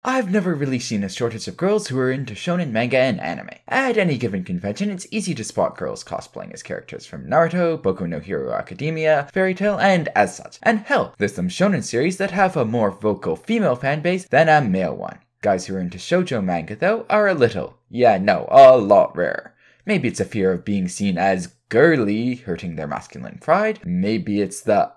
I've never really seen a shortage of girls who are into shonen manga and anime. At any given convention, it's easy to spot girls cosplaying as characters from Naruto, Boku no Hero Academia, Fairy Tail, and as such. And hell, there's some shonen series that have a more vocal female fanbase than a male one. Guys who are into shoujo manga, though, are a lot rarer. Maybe it's a fear of being seen as girly, hurting their masculine pride. Maybe it's the,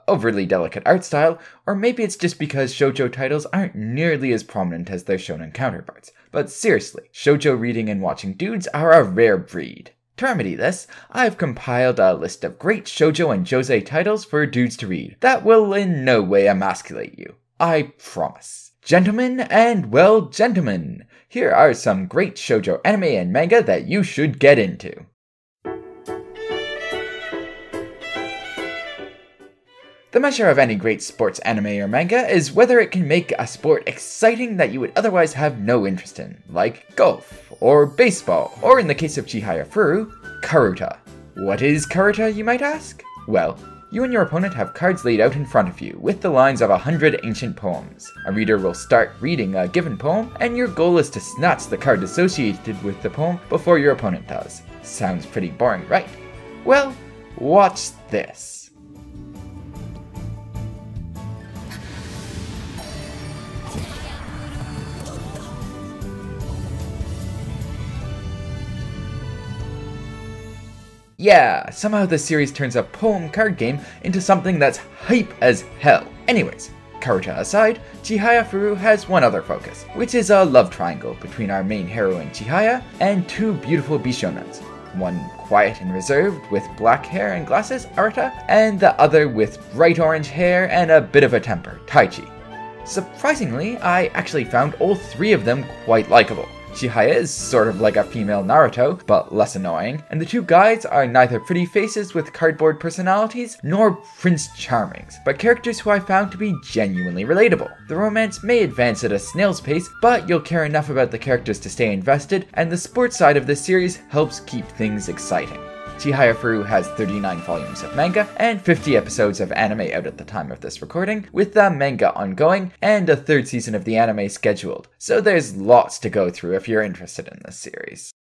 overly delicate art style. Or maybe it's just because shoujo titles aren't nearly as prominent as their shonen counterparts. But seriously, shoujo reading and watching dudes are a rare breed. To remedy this, I've compiled a list of great shoujo and josei titles for dudes to read that will in no way emasculate you. I promise. Gentlemen, here are some great shoujo anime and manga that you should get into. The measure of any great sports anime or manga is whether it can make a sport exciting that you would otherwise have no interest in, like golf, or baseball, or in the case of Chihaya Frou, karuta. What is karuta, you might ask? Well, you and your opponent have cards laid out in front of you, with the lines of 100 ancient poems. A reader will start reading a given poem, and your goal is to snatch the card associated with the poem before your opponent does. Sounds pretty boring, right? Well, watch this. Yeah, somehow this series turns a poem card game into something that's hype as hell. Anyways, karuta aside, Chihaya Frou has one other focus, which is a love triangle between our main heroine Chihaya and two beautiful bishonans. One quiet and reserved with black hair and glasses, Arata, and the other with bright orange hair and a bit of a temper, Taichi. Surprisingly, I actually found all three of them quite likable. Chihaya is sort of like a female Naruto, but less annoying, and the two guys are neither pretty faces with cardboard personalities, nor Prince Charmings, but characters who I found to be genuinely relatable. The romance may advance at a snail's pace, but you'll care enough about the characters to stay invested, and the sports side of this series helps keep things exciting. Chihaya Frou has 39 volumes of manga and 50 episodes of anime out at the time of this recording, with the manga ongoing and a third season of the anime scheduled, so there's lots to go through if you're interested in this series.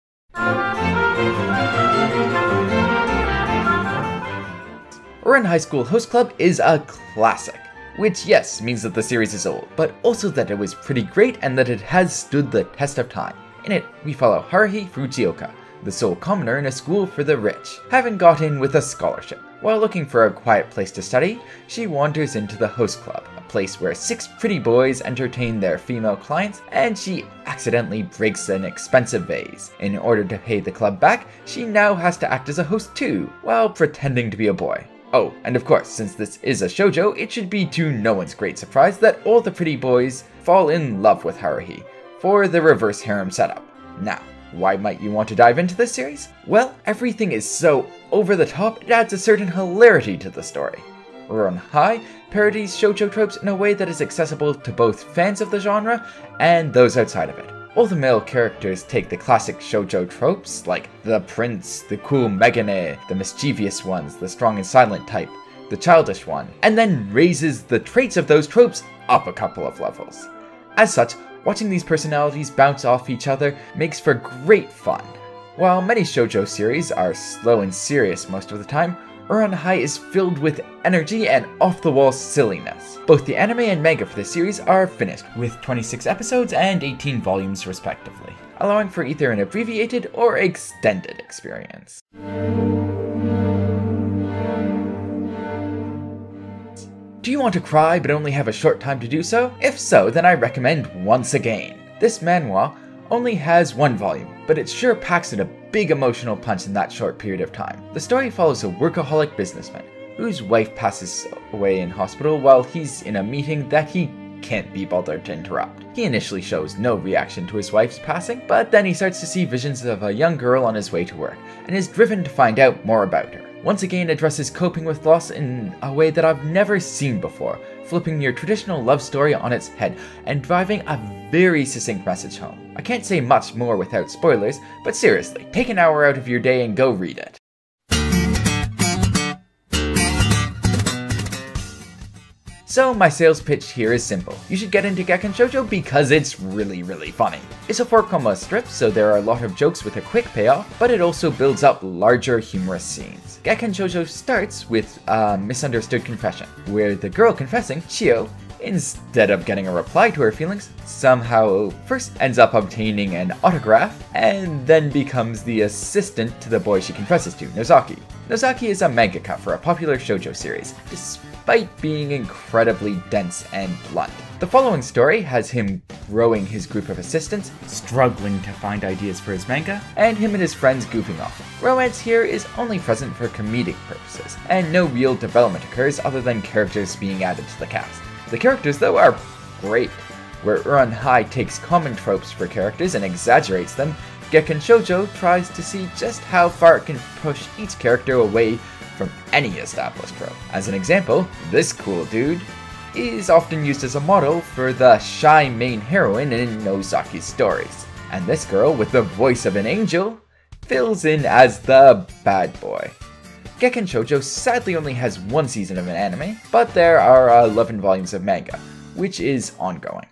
Ouran High School Host Club is a classic, which yes, means that the series is old, but also that it was pretty great and that it has stood the test of time. In it, we follow Haruhi Fujioka, the sole commoner in a school for the rich, having got in with a scholarship. While looking for a quiet place to study, she wanders into the host club, a place where 6 pretty boys entertain their female clients, and she accidentally breaks an expensive vase. In order to pay the club back, she now has to act as a host too, while pretending to be a boy. Oh, and of course, since this is a shoujo, it should be to no one's great surprise that all the pretty boys fall in love with Haruhi, for the reverse harem setup. Now, why might you want to dive into this series? Well, everything is so over the top, it adds a certain hilarity to the story. Ouran High parodies shoujo tropes in a way that is accessible to both fans of the genre and those outside of it. All the male characters take the classic shoujo tropes, like the prince, the cool megane, the mischievous ones, the strong and silent type, the childish one, and then raises the traits of those tropes up a couple of levels. As such, watching these personalities bounce off each other makes for great fun. While many shoujo series are slow and serious most of the time, Ouran High is filled with energy and off-the-wall silliness. Both the anime and manga for this series are finished, with 26 episodes and 18 volumes respectively, allowing for either an abbreviated or extended experience. Do you want to cry but only have a short time to do so? If so, then I recommend Once Again. This manhwa only has 1 volume, but it sure packs in a big emotional punch in that short period of time. The story follows a workaholic businessman whose wife passes away in hospital while he's in a meeting that he can't be bothered to interrupt. He initially shows no reaction to his wife's passing, but then he starts to see visions of a young girl on his way to work, and is driven to find out more about her. Once Again addresses coping with loss in a way that I've never seen before, flipping your traditional love story on its head and driving a very succinct message home. I can't say much more without spoilers, but seriously, take an hour out of your day and go read it. So my sales pitch here is simple. You should get into Gekkan Shoujo because it's really funny. It's a 4-coma strip, so there are a lot of jokes with a quick payoff, but it also builds up larger humorous scenes. Gekkan Shoujo starts with a misunderstood confession, where the girl confessing, Chio, instead of getting a reply to her feelings, somehow first ends up obtaining an autograph, and then becomes the assistant to the boy she confesses to, Nozaki. Nozaki is a mangaka for a popular shoujo series, despite being incredibly dense and blunt. The following story has him growing his group of assistants, struggling to find ideas for his manga, and him and his friends goofing off. Romance here is only present for comedic purposes, and no real development occurs other than characters being added to the cast. The characters, though, are great. Where Uran High takes common tropes for characters and exaggerates them, Gekkan Shoujo tries to see just how far it can push each character away from any established trope. As an example, this cool dude is often used as a model for the shy main heroine in Nozaki's stories. And this girl, with the voice of an angel, fills in as the bad boy. Gekkan Shoujo sadly only has one season of an anime, but there are 11 volumes of manga, which is ongoing.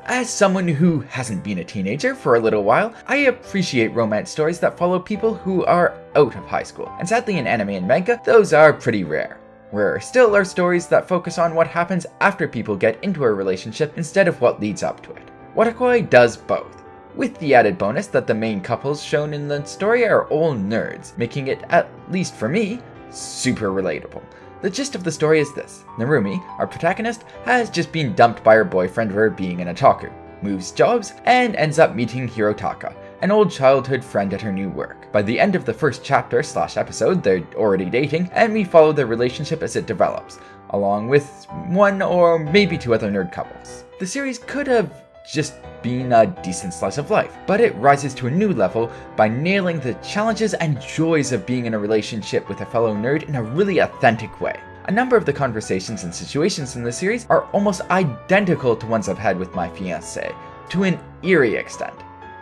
As someone who hasn't been a teenager for a little while, I appreciate romance stories that follow people who are out of high school, and sadly in anime and manga, those are pretty rare. Rarer still are stories that focus on what happens after people get into a relationship instead of what leads up to it. Watakoi does both, with the added bonus that the main couples shown in the story are all nerds, making it, at least for me, super relatable. The gist of the story is this. Narumi, our protagonist, has just been dumped by her boyfriend for being an otaku, moves jobs, and ends up meeting Hirotaka, an old childhood friend at her new work. By the end of the first chapter/episode, they're already dating, and we follow their relationship as it develops, along with one or maybe two other nerd couples. The series could have just been a decent slice of life, but it rises to a new level by nailing the challenges and joys of being in a relationship with a fellow nerd in a really authentic way. A number of the conversations and situations in the series are almost identical to ones I've had with my fiancé, to an eerie extent.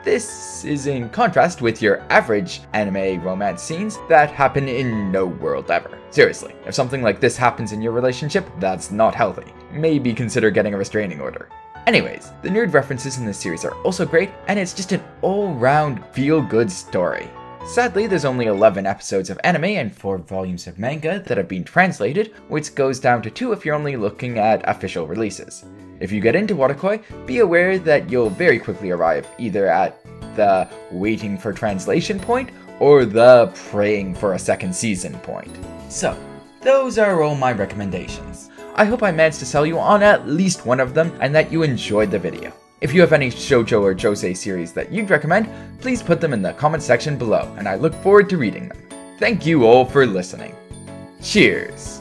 This is in contrast with your average anime romance scenes that happen in no world ever. Seriously, if something like this happens in your relationship, that's not healthy. Maybe consider getting a restraining order. Anyways, the nerd references in this series are also great, and it's just an all-round feel-good story. Sadly, there's only 11 episodes of anime and 4 volumes of manga that have been translated, which goes down to 2 if you're only looking at official releases. If you get into Watakoi, be aware that you'll very quickly arrive either at the waiting for translation point or the praying for a second season point. So, those are all my recommendations. I hope I managed to sell you on at least one of them and that you enjoyed the video. If you have any Shojo or Josei series that you'd recommend, please put them in the comment section below, and I look forward to reading them. Thank you all for listening. Cheers!